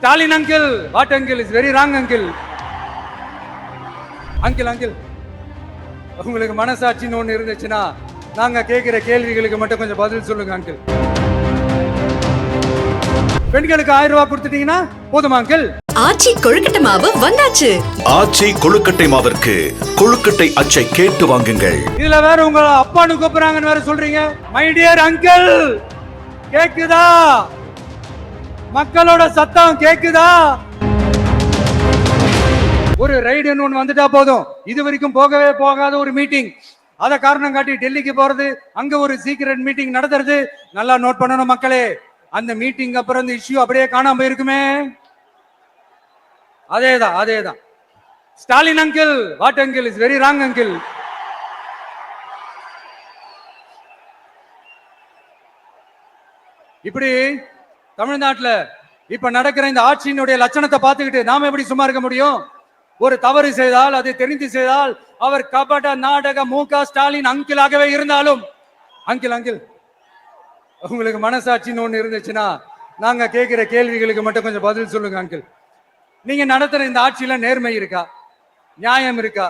Stalin uncle, what uncle is very wrong uncle. Uncle. உங்களுக்கு மனசாட்சின்னு ஒன்று இருந்துச்சுன்னா நாங்க கேட்கிற கேள்விகளுக்கு மட்டும் கொஞ்சம் பதில் சொல்லுங்க அங்கிள். பெண்களுக்கு 1000 ரூபாய் கொடுத்துட்டீங்கன்னா போதுமா அங்கிள்? ஆச்சி கொழுக்கட்டை மாவு வந்தாச்சு. ஆச்சி கொழுக்கட்டை மாவிற்கு கொழுக்கட்டை அச்சை கேட்டு வாங்குங்கள். இதுல வேற உங்க அப்பான்னு கூப்பிடுறாங்கன்னு வேற சொல்றீங்க. மை டியர் அங்கிள், கேக்குதா? மக்களோட சத்தம் கேக்குதா? ஒரு ரைடுன்னு ஒன்று வந்துட்டா போதும். இது வரைக்கும் போகவே போகாத ஒரு மீட்டிங், அதை காரணம் காட்டி டெல்லிக்கு போறது, அங்க ஒரு சீக்ரெட் மீட்டிங் நடத்துறது. நல்லா நோட் பண்ணணும் மக்களே, அந்த மீட்டிங் அப்புறம் இந்த இஷ்யூ அப்படியே காணாம போயிருக்குமே. அதேதான். Stalin uncle, what uncle is very wrong uncle. இப்படி தமிழ்நாட்டுல இப்ப நடக்கிற இந்த ஆட்சியினுடைய லட்சணத்தை பார்த்துக்கிட்டு நாம எப்படி சும்மா இருக்க முடியும்? ஒரு தவறு செய்தால், அதை தெரிந்து செய்தால், அவர் கபட நாடக மு.க. ஸ்டாலின் அங்கிளாகவே இருந்தாலும், அங்கிள் உங்களுக்கு மனசாட்சின்னு ஒண்ணு இருந்துச்சுன்னா நாங்க கேட்கிற கேள்விகளுக்கு மட்டும் கொஞ்சம் பதில் சொல்லுங்க அங்கிள். நீங்க நடத்துற இந்த ஆட்சியில நேர்மை இருக்கா? நியாயம் இருக்கா?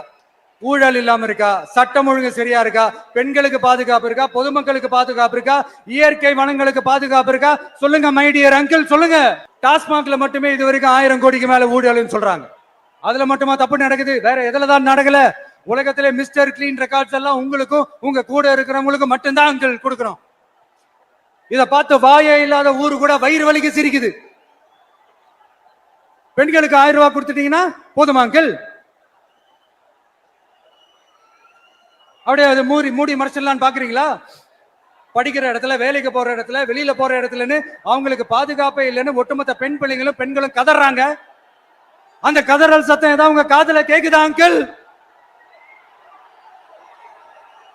ஊழல் இல்லாம இருக்கா? சட்டம் ஒழுங்கு சரியா இருக்கா? பெண்களுக்கு பாதுகாப்பு இருக்கா? பொதுமக்களுக்கு பாதுகாப்பு இருக்கா? இயற்கை வளங்களுக்கு பாதுகாப்பு இருக்கா? சொல்லுங்க மை டியர் அங்கிள், சொல்லுங்க. டாஸ்மாக்ல மட்டுமே இது வரைக்கும் 1000 கோடிக்கு மேல ஊழல்னு சொல்றாங்க. அதுல மட்டுமா தப்பு நடக்குது? வேற எதுலதான் நடக்கல? உலகத்திலே மிஸ்டர் கிளீன் ரெக்கார்ட்ஸ் எல்லாம் உங்களுக்கும் உங்க கூட இருக்கிறவங்களுக்கும் மட்டும்தான் அங்கிள் கொடுக்கணும். இத பார்த்து வாயே இல்லாத ஊரு கூட வயிறு வலிக்கு சிரிக்குது. பெண்களுக்கு 1000 ரூபாய் கொடுத்துட்டீங்கன்னா போதுமா அங்கிள்? அப்படியே அது மூடி மறைச்சிடலான்னு பாக்குறீங்களா? படிக்கிற இடத்துல, வேலைக்கு போற இடத்துல, வெளியில போற இடத்துலன்னு அவங்களுக்கு பாதுகாப்பே இல்லைன்னு ஒட்டுமொத்த பெண்களும் கதறாங்க. அந்த கதறல் சத்தம் ஏதாவது உங்க காதுல கேக்குதா அங்கிள்?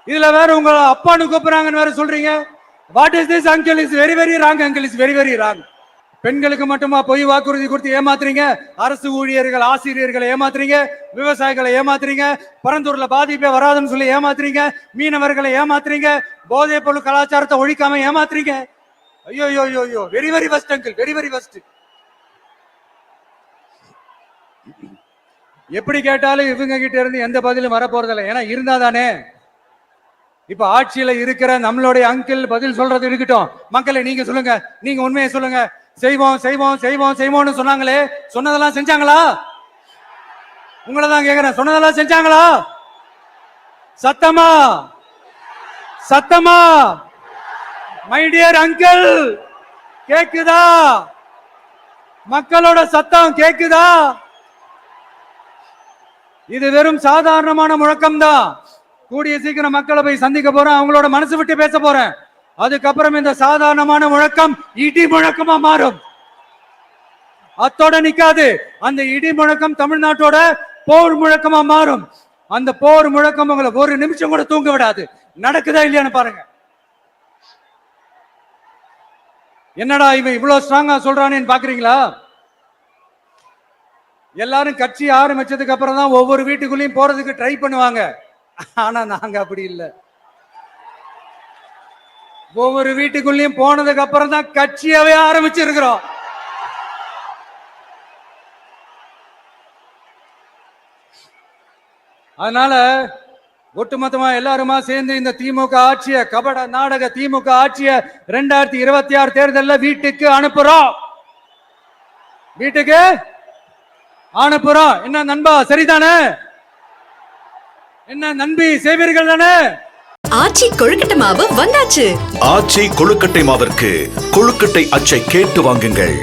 இதுல வேற உங்க அப்பான்னு கூப்பிடுறாங்கன்னு வேற சொல்றீங்க. What is this uncle? Is very very wrong uncle, is very very wrong. பெண்களுக்கு மட்டுமா பொய் வாக்குறுதி கொடுத்து ஏமாத்துறீங்க? அரசு ஊழியர்கள், ஆசிரியர்களை ஏமாத்துறீங்க, விவசாயிகளை ஏமாத்துறீங்க, பரந்தூர்ல பாதிப்பே வராதுன்னு சொல்லி ஏமாத்துறீங்க, மீனவர்களை ஏமாத்துறீங்க, போதைப் பொருள் கலாச்சாரத்தை ஒழிக்காம ஏமாத்துறீங்க. ஐயோ, very very வஸ்ட் uncle, very very வஸ்ட். எப்படி கேட்டாலும் இவங்க கிட்ட இருந்து எந்த பதிலும் வரப்போறதில்லை. ஏன்னா இருந்தா தானே. இப்ப ஆட்சியில இருக்கிற நம்மளுடைய அங்கிள் பதில் சொல்றது இருக்கட்டும். மக்களை நீங்க சொல்லுங்க, நீங்க உண்மையை சொல்லுங்க. செய்வோம்னு சொன்னாங்களே, சொன்னதெல்லாம் செஞ்சாங்களா? உங்களை தான் கேக்குறேன், சொன்னதெல்லாம் செஞ்சாங்களா? சத்தமா மை டியர் அங்கிள், கேக்குதா? மக்களோட சத்தம் கேக்குதா? இது வெறும் சாதாரணமான முழக்கம் தான். கூடிய சீக்கிரம் மக்களை போய் சந்திக்க போறேன், அவங்களோட மனசு விட்டு பேச போறேன். அதுக்கப்புறம் இந்த சாதாரணமான முழக்கம் இடி முழக்கமா மாறும். அத்தோட நிக்காது. அந்த இடி முழக்கம் தமிழ்நாட்டோட போர் முழக்கமா மாறும். அந்த போர் முழக்கம் உங்களை ஒரு நிமிஷம் கூட தூங்க விடாது. நடக்குதா இல்லையான்னு பாருங்க. என்னடா இவன் இவ்வளவு ஸ்ட்ராங்கா சொல்றானேன்னு பாக்குறீங்களா? எல்லாரும் கட்சி ஆரம்பிச்சதுக்கு அப்புறம் தான் ஒவ்வொரு வீட்டுக்குள்ளேயும் போறதுக்கு ட்ரை பண்ணுவாங்க. ஆனா நாங்க அப்படி இல்லை. ஒவ்வொரு வீட்டுக்குள்ளேயும் போனதுக்கு அப்புறம் தான் கட்சியாவே ஆரம்பிச்சிருக்கிறோம். அதனால ஒட்டுமொத்தமா எல்லாருமா சேர்ந்து இந்த திமுக ஆட்சிய, கபட நாடக திமுக ஆட்சிய 2026 தேர்தல்ல வீட்டுக்கு அனுப்புறோம். என்ன நண்பா, சரிதானே? என்ன நண்பி, செய்வீர்கள் தானே? ஆச்சி கொழுக்கட்டை மாவு வந்தாச்சு. ஆச்சி கொழுக்கட்டை மாவிற்கு கொழுக்கட்டை அச்சை கேட்டு வாங்குங்கள்.